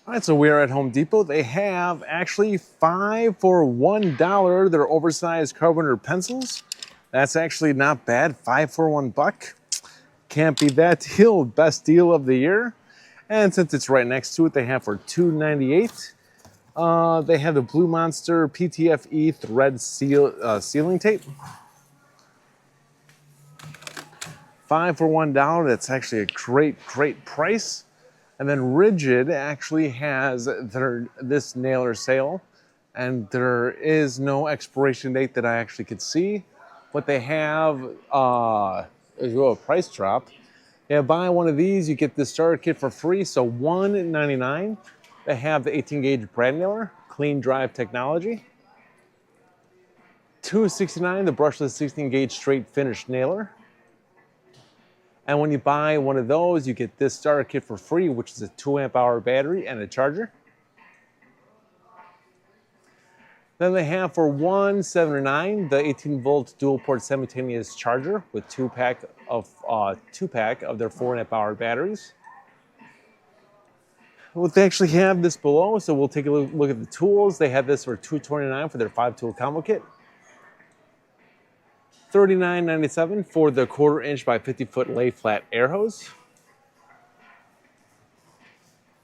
All right, so we're at Home Depot. They have actually 5 for $1. They're oversized carbonator pencils. That's actually not bad. 5 for $1. Can't beat that deal. Best deal of the year. And since it's right next to it, they have for $2.98. They have the Blue Monster PTFE thread sealing tape. 5 for $1. That's actually a great price. And then Rigid actually has this nailer sale, and there is no expiration date that I actually could see, but they have a price drop. Yeah, buy one of these, you get the starter kit for free, so $1.99. They have the 18 gauge brad nailer, clean drive technology. $2.69, the brushless 16 gauge straight finish nailer. And when you buy one of those, you get this starter kit for free, which is a 2 amp hour battery and a charger. Then they have for $1.79 the 18 volt dual port simultaneous charger with two pack of their 4 amp hour batteries. Well, they actually have this below, so we'll take a look at the tools. They have this for $2.29 for their 5-tool combo kit. $39.97 for the 1/4 inch by 50-foot lay flat air hose.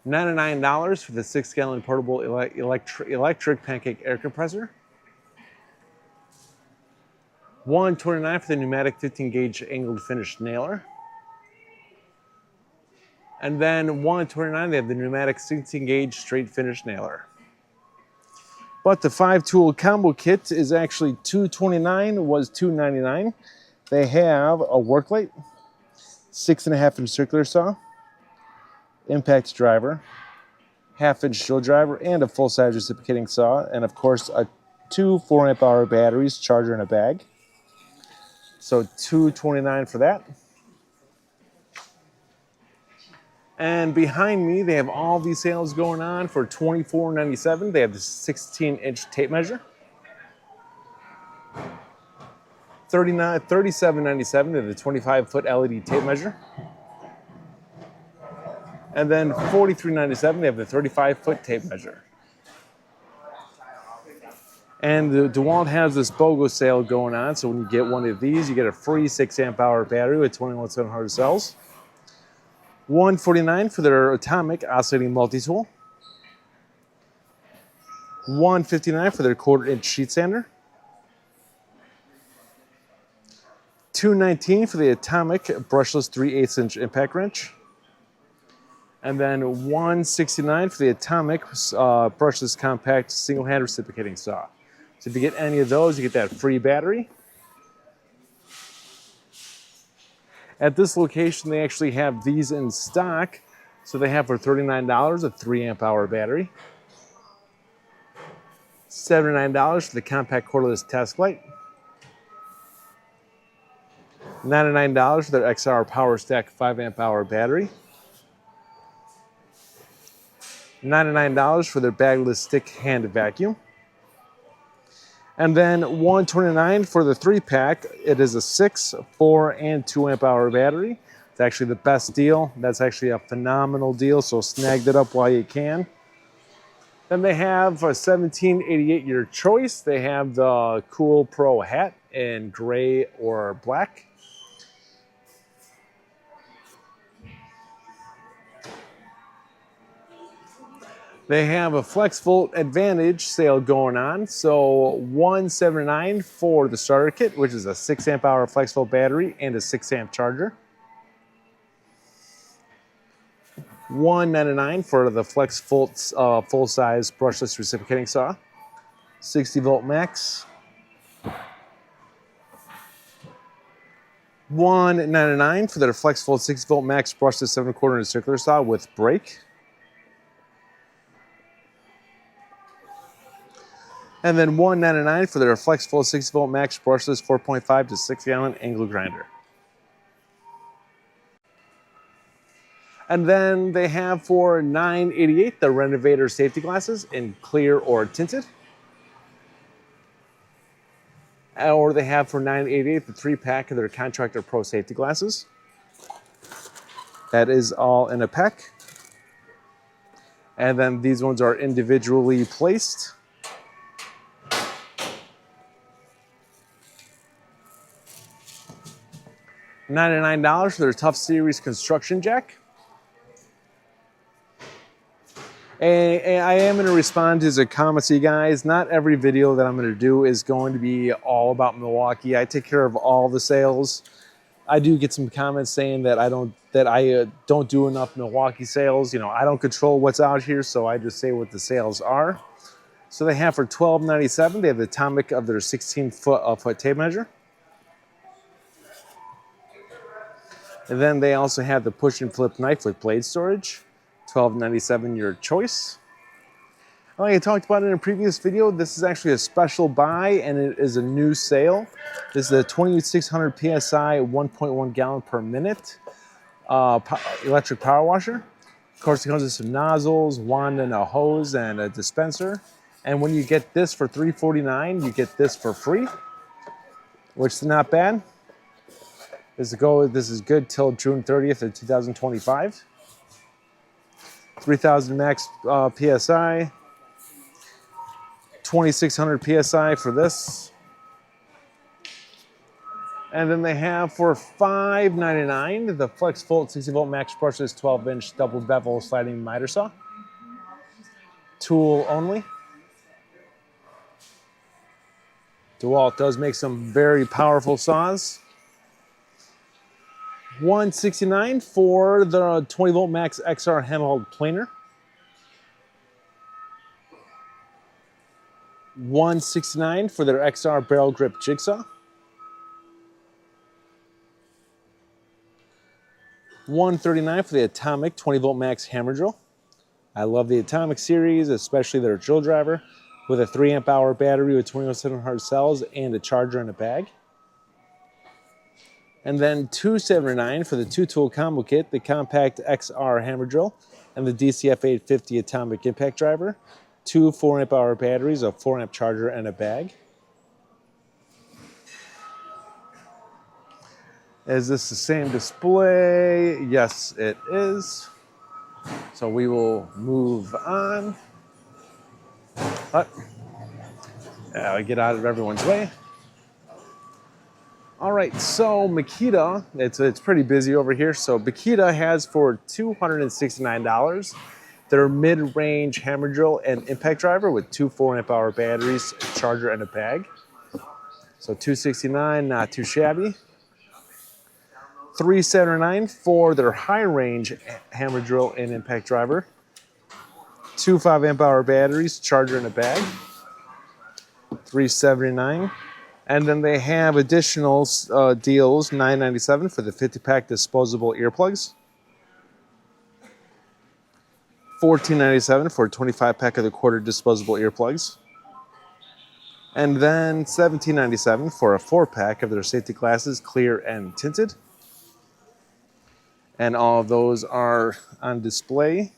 $99 for the 6-gallon portable electric pancake air compressor. $129 for the pneumatic 15 gauge angled finish nailer. And then $129 they have the pneumatic 16 gauge straight finish nailer. But the 5-tool combo kit is actually $229, was $299. They have a work light, 6.5 inch circular saw, impact driver, 1/2 inch drill driver, and a full-size reciprocating saw, and of course two 4 amp hour batteries, charger, and a bag. So $229 for that. And behind me, they have all these sales going on for $24.97. They have the 16-inch tape measure. $37.97. They have the 25-foot LED tape measure. And then $43.97. They have the 35-foot tape measure. And the DeWalt has this BOGO sale going on. So when you get one of these, you get a free 6 amp hour battery with 21,700 cells. $149 for their Atomic oscillating multi-tool. $159 for their 1/4 inch sheet sander. $219 for the Atomic brushless 3/8 inch impact wrench. And then $169 for the Atomic brushless compact single hand reciprocating saw. So if you get any of those, you get that free battery. At this location, they actually have these in stock. So they have for $39 a 3 amp hour battery. $79 for the compact cordless task light. $99 for their XR Power Stack 5 amp hour battery. $99 for their bagless stick hand vacuum. And then $129 for the 3-pack. It is a 6, 4, and 2 amp hour battery. It's actually the best deal. That's actually a phenomenal deal, so snag that up while you can. Then they have a $17.88 your choice. They have the Cool Pro hat in gray or black. They have a FlexVolt Advantage sale going on. So $179 for the starter kit, which is a 6 amp hour FlexVolt battery and a 6 amp charger. $199 for the FlexVolt full-size brushless reciprocating saw. 60 volt max. $199 for their FlexVolt 60 volt max brushless 7/4 inch circular saw with brake. And then $199 for their FlexVolt 60 volt max brushless 4.5 to 6 gallon angle grinder. And then they have for $9.88 the Renovator safety glasses in clear or tinted. Or they have for $9.88 the 3-pack of their Contractor Pro safety glasses. That is all in a pack. And then these ones are individually placed. $99 for their Tough Series construction jack. And I am going to respond to the comments, you guys. Not every video that I'm going to do is going to be all about Milwaukee. I take care of all the sales. I do get some comments saying that I don't do enough Milwaukee sales. You know, I don't control what's out here, so I just say what the sales are. So they have for $12.97. They have the Atomic of their 16-foot tape measure. And then they also have the push and flip knife with blade storage. $12.97 your choice. Like I talked about in a previous video, this is actually a special buy and it is a new sale. This is a 2600 PSI 1.1 gallon per minute electric power washer. Of course, it comes with some nozzles, wand and a hose and a dispenser. And when you get this for $349, you get this for free, which is not bad. This is good till June 30th of 2025. 3,000 max PSI. 2,600 PSI for this. And then they have for $5.99 the Flex Volt 60 volt max brushless 12-inch double bevel sliding miter saw. Tool only. DeWalt does make some very powerful saws. $169 for the 20 volt max XR handheld planer. $169 for their XR barrel grip jigsaw. $139 for the Atomic 20 volt max hammer drill. I love the Atomic series, especially their drill driver, with a 3 amp hour battery with 21,700 cells and a charger in a bag. And then $279 for the 2-tool combo kit, the Compact XR hammer drill and the DCF 850 Atomic impact driver. 2 4 amp hour batteries, a 4 amp charger and a bag. Is this the same display? Yes, it is. So we will move on. Get out of everyone's way. All right, so Makita, it's pretty busy over here. So Makita has for $269 their mid-range hammer drill and impact driver with 2 4 amp hour batteries, a charger, and a bag. So $269, not too shabby. $379 for their high-range hammer drill and impact driver. 2 5 amp hour batteries, charger, and a bag. $379. And then they have additional deals, $9.97 for the 50-pack disposable earplugs. $14.97 for a 25-pack of the quarter disposable earplugs. And then $17.97 for a 4-pack of their safety glasses, clear and tinted. And all of those are on display.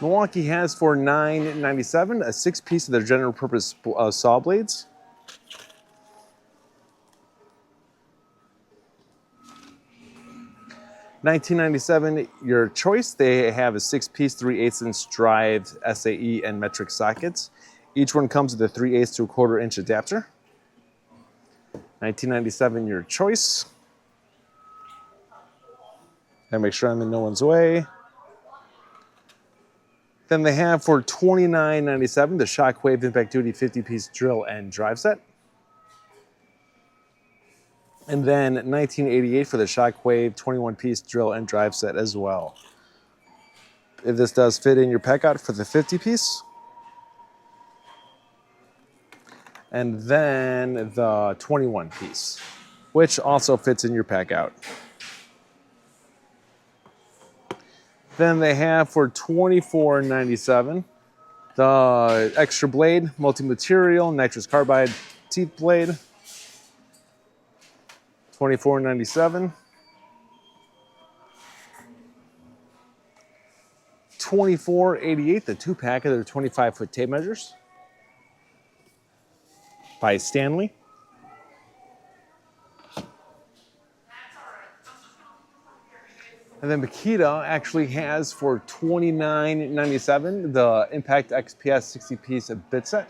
Milwaukee has for $9.97 a 6-piece of their general purpose saw blades. $19.97 your choice. They have a 6-piece 3/8" drive SAE and metric sockets. Each one comes with a 3/8 to a 1/4 inch adapter. $19.97 your choice. And make sure I'm in no one's way. Then they have for $29.97 the Shockwave Impact Duty 50-piece drill and drive set. And then $19.88 for the Shockwave 21-piece drill and drive set as well. If this does fit in your pack out for the 50-piece. And then the 21-piece, which also fits in your pack out. Then they have for $24.97 the extra blade, multi-material, nitrous carbide teeth blade. $24.97. $24.88 the 2-pack of their 25-foot tape measures by Stanley. And then Makita actually has for $29.97 the Impact XPS 60-piece bit set.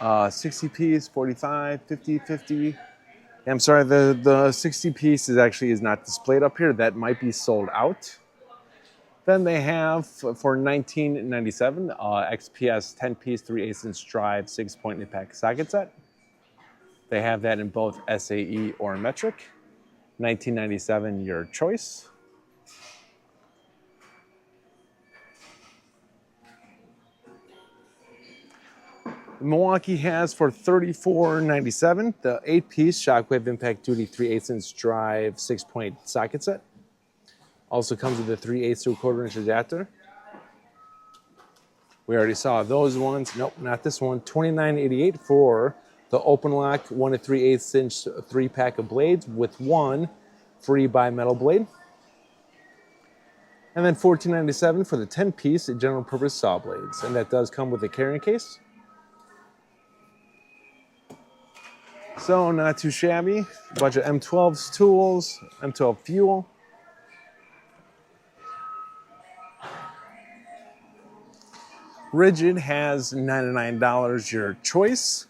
60-piece, 45, 50, 50. I'm sorry, the 60-piece is not displayed up here. That might be sold out. Then they have for $19.97 XPS 10-piece 3/8" drive 6-point impact socket set. They have that in both SAE or metric. $19.97 your choice. Milwaukee has for $34.97 the 8-piece Shockwave Impact Duty 3/8" drive 6-point socket set. Also comes with a 3/8 to 1/4" adapter. We already saw those ones. Nope, not this one. $29.88 for the Open Lock 1 3/8" 3-pack of blades with 1 free bimetal blade. And then $14.97 for the 10-piece general purpose saw blades. And that does come with a carrying case. So not too shabby. A bunch of M12's tools, M12 fuel. Rigid has $99 your choice.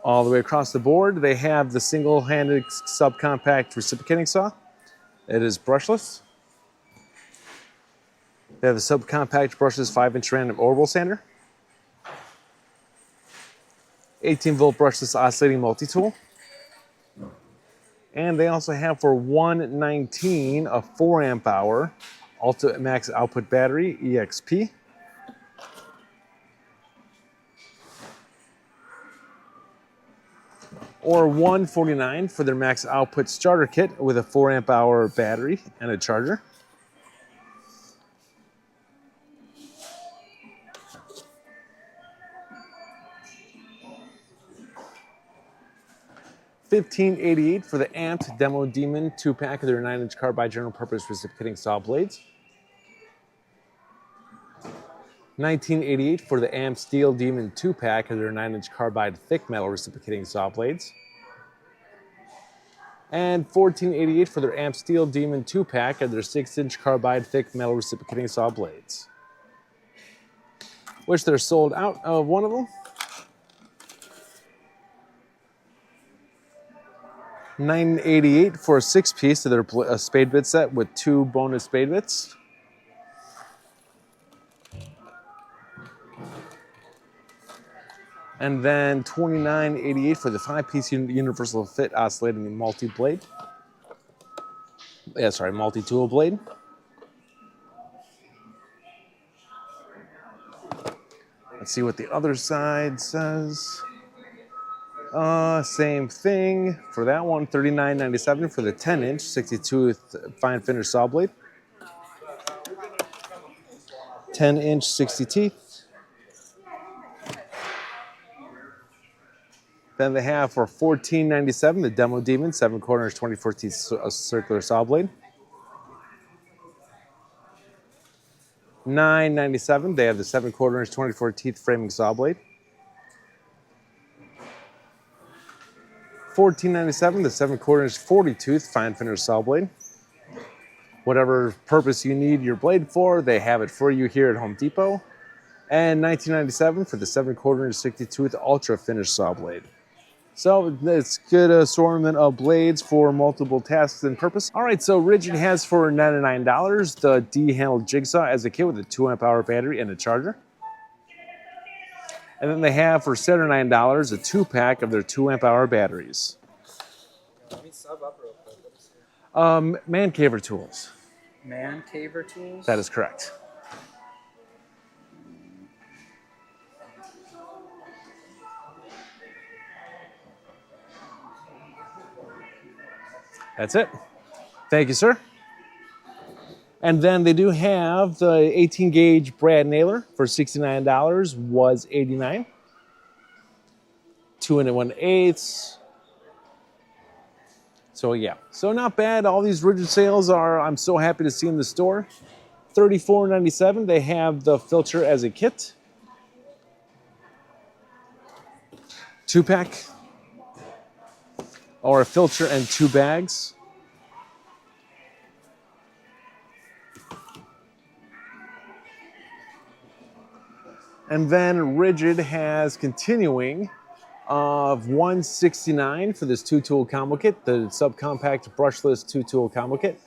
All the way across the board, they have the single-handed subcompact reciprocating saw. It is brushless. They have the subcompact brushless 5-inch random orbital sander. 18-volt brushless oscillating multi-tool. And they also have for $119 a 4-amp-hour Ultimate Max Output Battery EXP. Or $149 for their max output starter kit with a 4-amp-hour battery and a charger. $15.88 for the Amped Demo Demon 2-pack of their 9-inch carbide general purpose reciprocating saw blades. $19.88 for the Amped Steel Demon 2-pack of their 9-inch carbide thick metal reciprocating saw blades. And $14.88 for their Amped Steel Demon 2-pack of their 6-inch carbide thick metal reciprocating saw blades. Which they're sold out of one of them. $9.88 for a 6-piece of their spade bit set with 2 bonus spade bits. And then $29.88 for the 5-piece universal fit oscillating multi-blade. Yeah, sorry, multi-tool blade. Let's see what the other side says. Same thing for that one. $39.97 for the 10-inch 60-tooth fine finish saw blade. 10-inch 60 teeth. Then they have for $14.97 the Demo Demon 7/4" 24 teeth circular saw blade. $9.97 they have the 7/4" 24 teeth framing saw blade. $14.97 the 7/4" 40 tooth fine finish saw blade. Whatever purpose you need your blade for, they have it for you here at Home Depot. And $19.97 for the 7/4" 60 tooth ultra finish saw blade. So it's good assortment of blades for multiple tasks and purpose. All right, so Rigid has for $99 the D-handled jigsaw as a kit with a 2-amp-hour battery and a charger. And then they have for $79 a 2-pack of their 2-amp-hour batteries. Let me sub up real quick. Man Caver Tools. Man Caver Tools? That is correct. That's it. Thank you, sir. And then they do have the 18-gauge Brad nailer for $69 was $89. 2 1/8. So yeah, so not bad. All these Rigid sales are, I'm so happy to see in the store. $34.97. They have the filter as a kit. 2-pack. or a filter and 2 bags. And then Rigid has continuing of $169 for this 2-tool combo kit, the subcompact brushless 2-tool combo kit,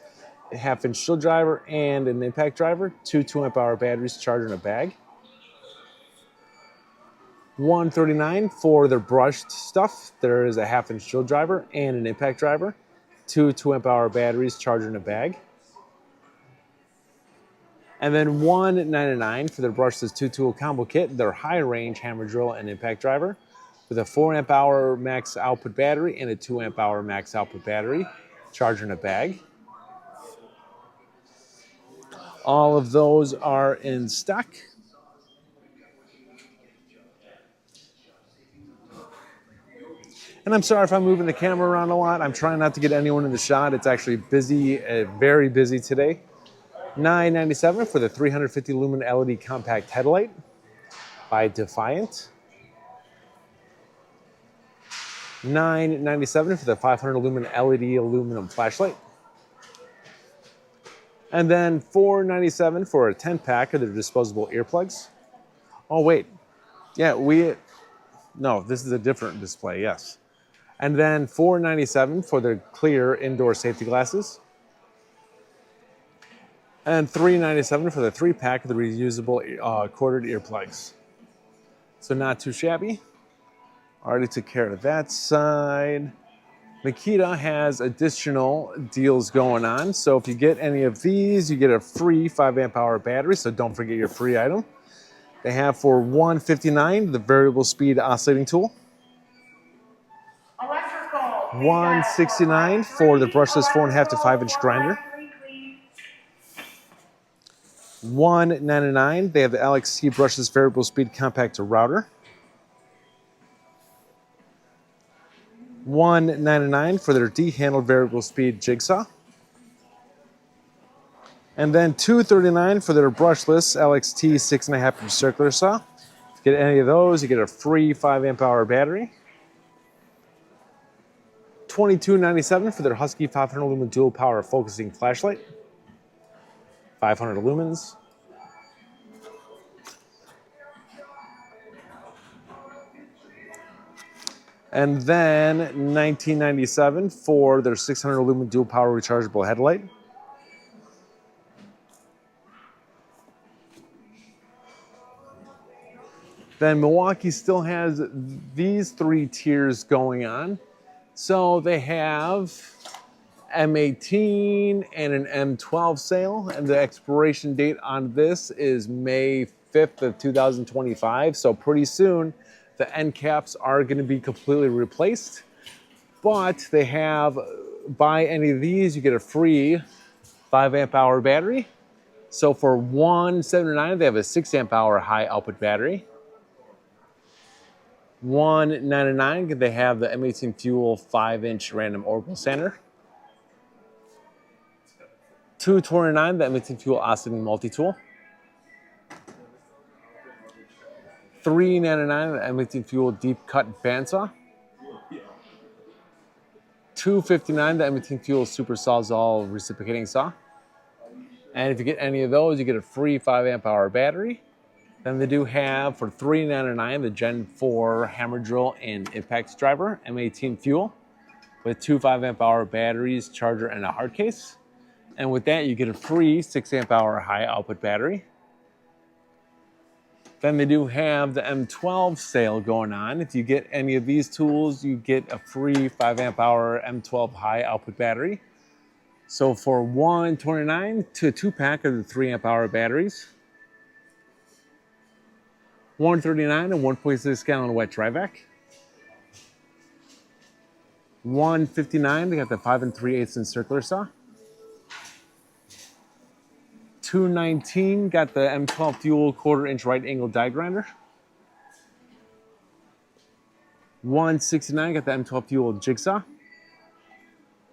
a 1/2-inch shield driver and an impact driver, 2 2-amp-hour batteries, charger in a bag. $139 for their brushed stuff. There is a 1/2-inch shield driver and an impact driver, 2 2-amp-hour batteries, charger in a bag. And then $199 for their brushless 2-tool combo kit, their high-range hammer drill and impact driver, with a 4-amp-hour max output battery and a 2-amp-hour max output battery, charger in a bag. All of those are in stock. And I'm sorry if I'm moving the camera around a lot. I'm trying not to get anyone in the shot. It's actually busy, very busy today. $997 for the 350 lumen LED compact headlight by Defiant. $997 for the 500 lumen LED aluminum flashlight. And then $497 for a 10-pack of their disposable earplugs. Oh, wait. Yeah, no, this is a different display, yes. And then $497 for their clear indoor safety glasses. And $397 for the 3-pack of the reusable corded earplugs. So not too shabby. Already took care of that side. Makita has additional deals going on. So if you get any of these, you get a free 5-amp-hour battery. So don't forget your free item. They have for $159 the variable speed oscillating tool. $169 for the brushless 4.5 to 5-inch grinder. $199 they have the LXT brushless variable speed compact router. $199 for their D-handled variable speed jigsaw. And then $239 for their brushless LXT 6.5-inch circular saw. If you get any of those, you get a free 5-amp-hour battery. $22.97 for their Husky 500 lumen dual power focusing flashlight. 500 lumens. And then $19.97 for their 600 lumen dual power rechargeable headlight. Then Milwaukee still has these 3 tiers going on. So they have M18 and an M12 sale, and the expiration date on this is May 5th of 2025. So pretty soon, the end caps are going to be completely replaced. But they have, buy any of these, you get a free 5-amp-hour battery. So for $179, they have a 6-amp-hour high output battery. $199, they have the M18 Fuel 5-inch random orbital sander. $229, the M18 Fuel oscillating multi-tool. $399, the M18 Fuel deep cut bandsaw. $259, the M18 Fuel super sawzall reciprocating saw. And if you get any of those, you get a free 5-amp-hour battery. Then they do have, for $399, the Gen 4 hammer drill and impact driver, M18 Fuel, with 2 5-amp-hour batteries, charger, and a hard case. And with that, you get a free 6-amp-hour high output battery. Then they do have the M12 sale going on. If you get any of these tools, you get a free 5-amp-hour M12 high output battery. So for $129 to a 2-pack of the 3-amp-hour batteries. $139 and 1.6 gallon wet dry vac. $159, they got the 5 3/8 circular saw. $219, got the M12 Fuel 1/4-inch right angle die grinder. $169, got the M12 Fuel jigsaw.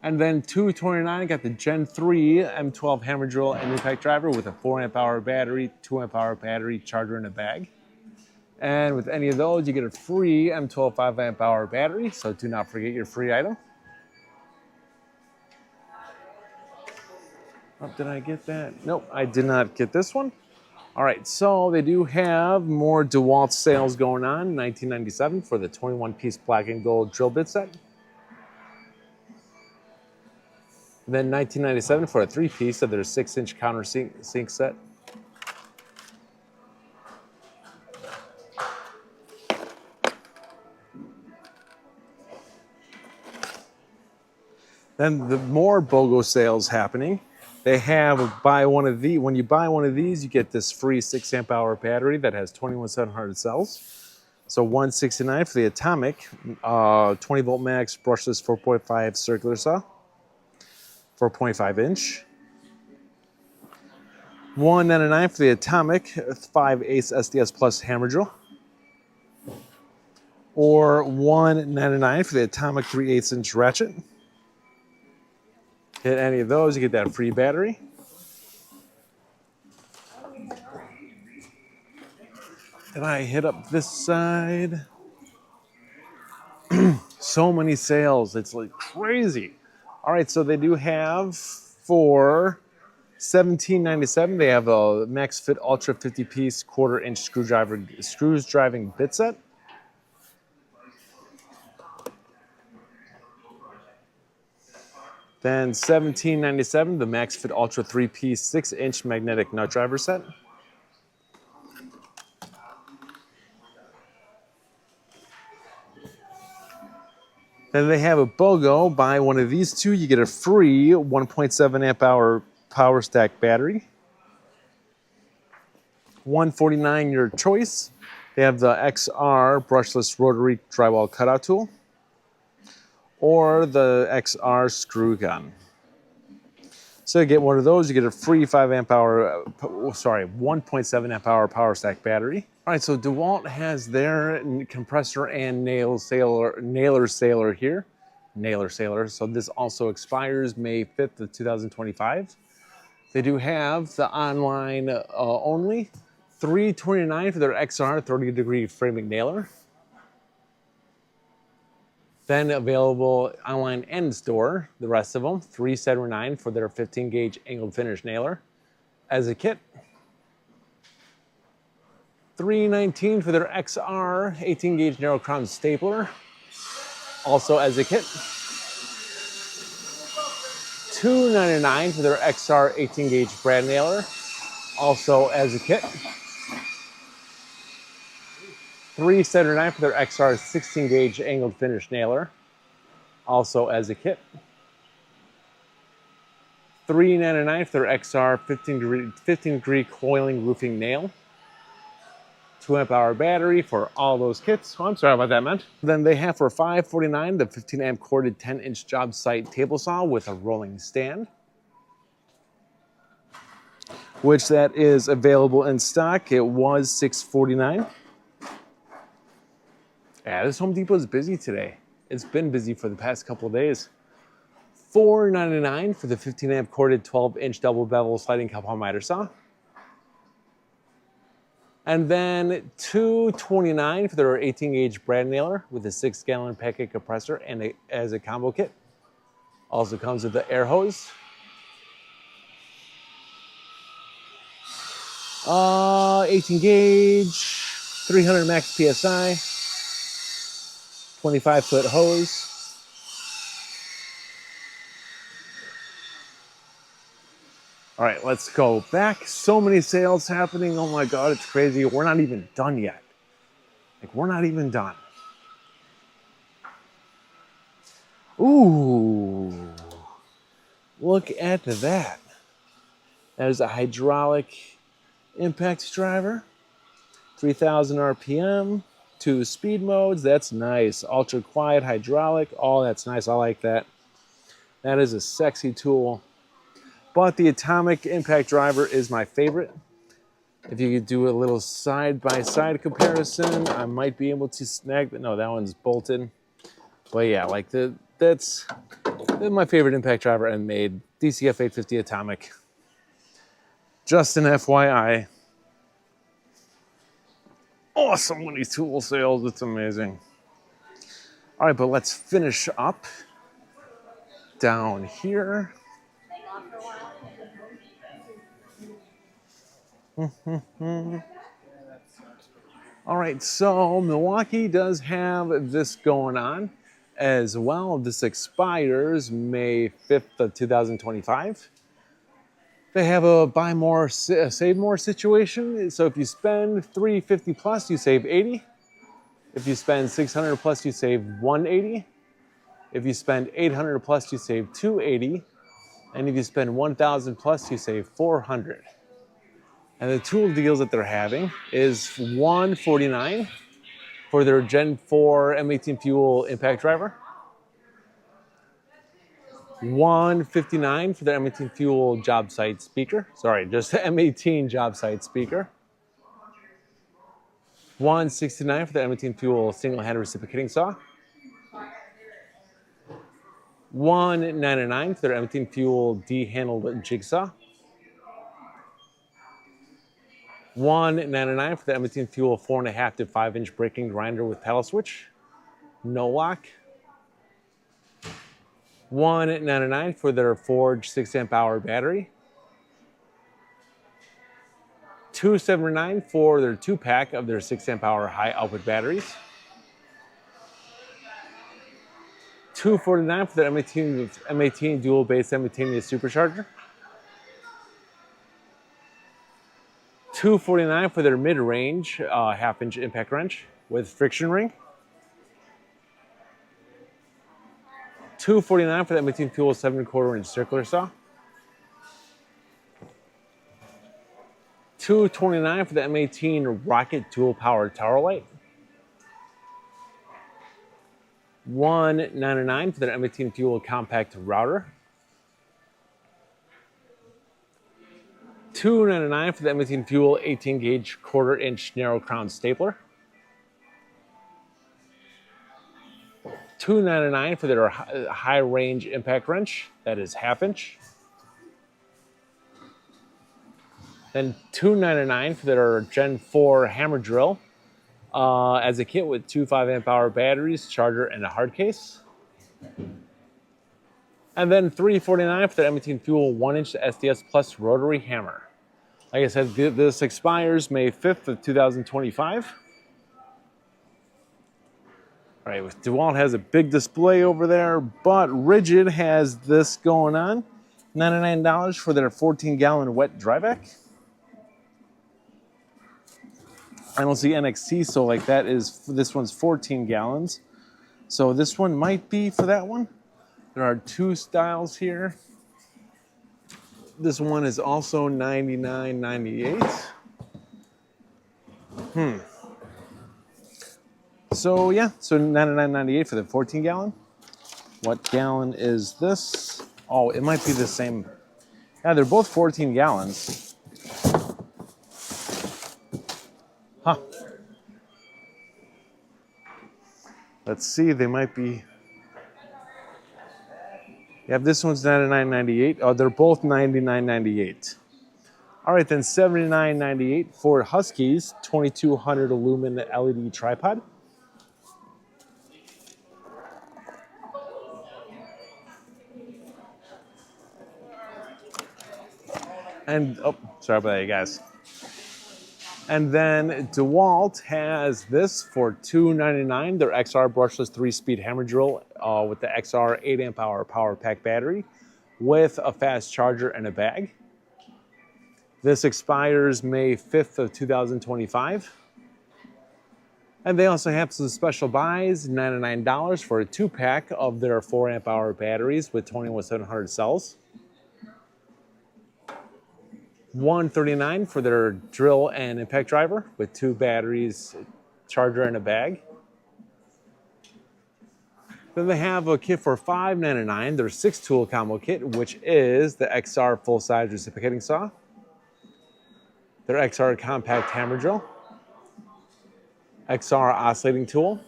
And then $229, got the Gen 3 M12 hammer drill and impact driver with a 4-amp-hour battery, 2-amp-hour battery, charger in a bag. And with any of those, you get a free M12 5-amp-hour battery, so do not forget your free item. Oh, did I get that? Nope, I did not get this one. All right, so they do have more DeWalt sales going on. 1997 for the 21-piece black and gold drill bit set. And then 1997 for a 3-piece of their 6-inch counter sink set. Then the more BOGO sales happening. They have buy one of these. When you buy one of these, you get this free 6 amp hour battery that has 21,700 cells. So 169 for the Atomic, 20 volt max brushless 4.5 circular saw, 4.5 inch. 199 for the Atomic 5 Ace SDS Plus hammer drill, or 199 for the Atomic 3/8 inch ratchet. Hit any of those, you get that free battery. And I hit up this side. So many sales, it's like crazy. All right, so they do have for $17.97, they have a MaxFit Ultra 50-piece 1/4 inch screws driving bit set. Then $17.97, the MaxFit Ultra 3-piece 6-inch magnetic nut driver set. Then they have a BOGO. Buy one of these two, you get a free 1.7 amp hour power stack battery. $149 your choice. They have the XR brushless rotary drywall cutout tool, or the XR screw gun. So you get one of those, you get a free 1.7 amp hour power stack battery. All right, so DeWalt has their compressor and nailer sailor here. Nailer sailor. So this also expires May 5th of 2025. They do have the online only. $329 for their XR 30-degree framing nailer. Then available online and in store, the rest of them, $379 for their 15-gauge angled finish nailer as a kit. $319 for their XR 18-gauge narrow crown stapler, also as a kit. $299 for their XR 18-gauge brad nailer, also as a kit. $379 for their XR 16-gauge angled finish nailer, also as a kit. $399 for their XR 15-degree coiling roofing nail. 2 amp hour battery for all those kits. Oh, I'm sorry about that, man. Then they have for $549 the 15 amp corded 10-inch job site table saw with a rolling stand, which that is available in stock. It was $649. Yeah, this Home Depot is busy today. It's been busy for the past couple of days. $499 for the 15 amp corded 12-inch double bevel sliding compound miter saw. And then $229 for their 18-gauge brad nailer with a 6-gallon packet compressor and as a combo kit. Also comes with the air hose. 18-gauge, 300 max PSI, 25-foot hose. All right, let's go back. So many sales happening. Oh my God, it's crazy. We're not even done yet. Like, we're not even done. Ooh, look at that. There's a hydraulic impact driver, 3,000 RPM, 2 speed modes. That's nice. Ultra quiet hydraulic. Oh, that's nice. I like that. That is a sexy tool. But the Atomic impact driver is my favorite. If you could do a little side-by-side comparison, I might be able to snag, no, that one's bolted. But yeah, like that's my favorite impact driver I made. DCF 850 Atomic. Just an FYI. Awesome with these tool sales, it's amazing. All right, but let's finish up down here. All right, so Milwaukee does have this going on as well. This expires May 5th of 2025. They have a buy more, save more situation. So if you spend 350 plus, you save 80. If you spend 600 plus, you save 180. If you spend 800 plus, you save 280. And if you spend 1,000 plus, you save 400. And the tool deals that they're having is $149 for their Gen 4 M18 fuel impact driver, $159 for their M18 fuel job site speaker. Sorry, just the M18 job site speaker. $169 for the M18 fuel single-handed reciprocating saw. $199 for their M18 fuel D-handled jigsaw. $199 for the M18 fuel 4.5 to 5-inch braking grinder with paddle switch, no lock. $199 for their Forge 6 amp-hour battery. $279 for their 2-pack of their 6 amp-hour high output batteries. $249 for their M18 dual base simultaneous supercharger. $249 for their mid-range 1/2-inch impact wrench with friction ring. $249 for the M18 fuel 7.25-inch circular saw. $229 for the M18 rocket dual power tower light. $199 for the M18 fuel compact router. $299 for the M18 fuel 18-gauge 1/4-inch narrow crown stapler. $299 for their high range impact wrench, that is 1/2-inch. Then $299 for their Gen 4 hammer drill as a kit with 2 5 amp-hour batteries, charger, and a hard case. And then $349 for the M18 fuel 1-inch SDS Plus rotary hammer. Like I said, this expires May 5th of 2025. All right, DeWalt has a big display over there, but Rigid has this going on. $99 for their 14-gallon wet dry vac. I don't see NXT, so like that is, this one's 14 gallons. So this one might be for that one. There are 2 styles here. This one is also $99.98. So yeah, so $99.98 for the 14 gallon. What gallon is this? Oh, it might be the same. Yeah, they're both 14 gallons. Huh. Let's see, they might be. Yeah, this one's $99.98. Oh, they're both $99.98. All right, then $79.98 for Husky's 2200 lumen LED tripod. And, oh, sorry about that, you guys. And then DeWalt has this for $299, their XR brushless 3-speed hammer drill with the XR 8 amp-hour power pack battery with a fast charger and a bag. This expires May 5th of 2025. And they also have some special buys, $99 for a 2-pack of their 4 amp-hour batteries with 21,700 cells. $139 for their drill and impact driver with 2 batteries, charger, and a bag. Then they have a kit for $599, their 6-tool combo kit, which is the XR full-size reciprocating saw, their XR compact hammer drill, XR oscillating tool,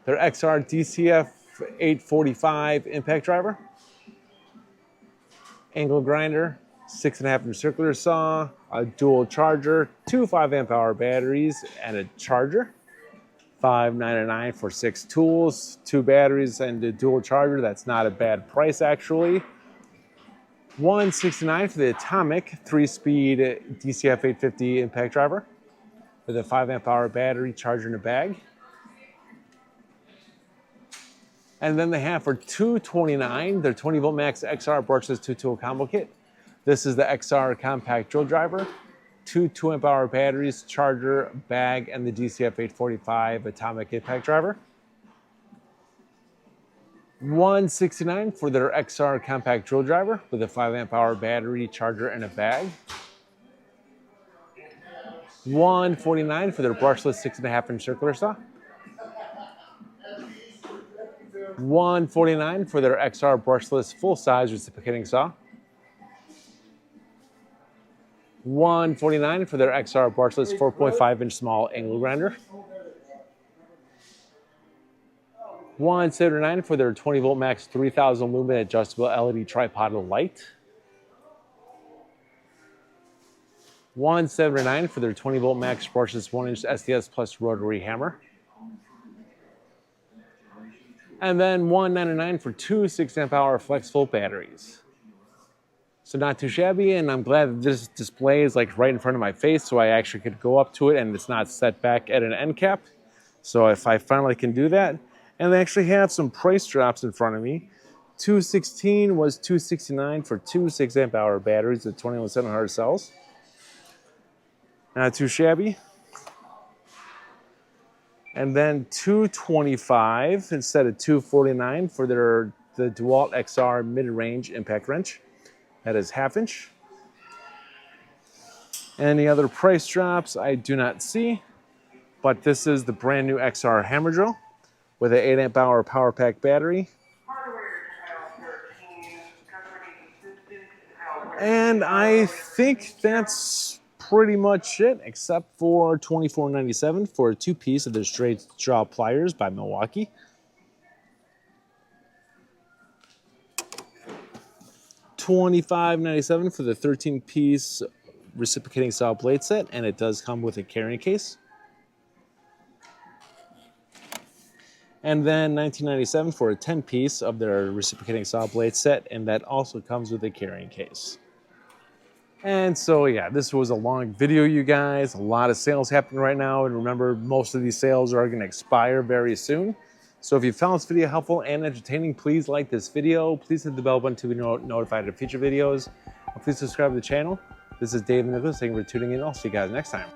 their XR DCF 845 impact driver, angle grinder, 6.5-inch circular saw, a dual charger, 2 5 amp-hour batteries, and a charger. $599 for 6 tools, 2 batteries, and a dual charger. That's not a bad price, actually. $169 for the Atomic 3-speed DCF 850 impact driver with a 5 amp hour battery, charger, and a bag. And then they have for $229 their 20 volt max XR brushless 2-tool combo kit. This is the XR compact drill driver, 2 2 amp hour batteries, charger, bag, and the DCF 845 Atomic impact driver. $169 for their XR compact drill driver with a 5 amp hour battery, charger, and a bag. $149 for their brushless 6.5 inch circular saw. $149 for their XR brushless full-size reciprocating saw. $149 for their XR brushless 4.5 inch small angle grinder. $179 for their 20 volt max 3000 lumen adjustable LED tripod light. $179 for their 20 volt max brushless 1 inch SDS plus rotary hammer. And then $199 for 2 6 amp hour flex volt batteries. So not too shabby, and I'm glad that this display is like right in front of my face, so I actually could go up to it and it's not set back at an end cap. So if I finally can do that, and they actually have some price drops in front of me. $216 was $269 for 2 6 amp hour batteries with 21700 cells. Not too shabby. And then $225 instead of $249 for the DeWalt XR mid-range impact wrench. That is 1/2 inch. Any other price drops I do not see, but this is the brand new XR hammer drill with an 8 amp hour power pack battery. And I think that's pretty much it, except for $24.97 for a 2-piece of their straight straw pliers by Milwaukee. $25.97 for the 13-piece reciprocating saw blade set, and it does come with a carrying case. And then $19.97 for a 10-piece of their reciprocating saw blade set, and that also comes with a carrying case. And so yeah, this was a long video, you guys. A lot of sales happening right now, and remember, most of these sales are going to expire very soon. So if you found this video helpful and entertaining, please like this video. Please hit the bell button to be notified of future videos. And please subscribe to the channel. This is Dave Nicholas. Thank you for tuning in. I'll see you guys next time.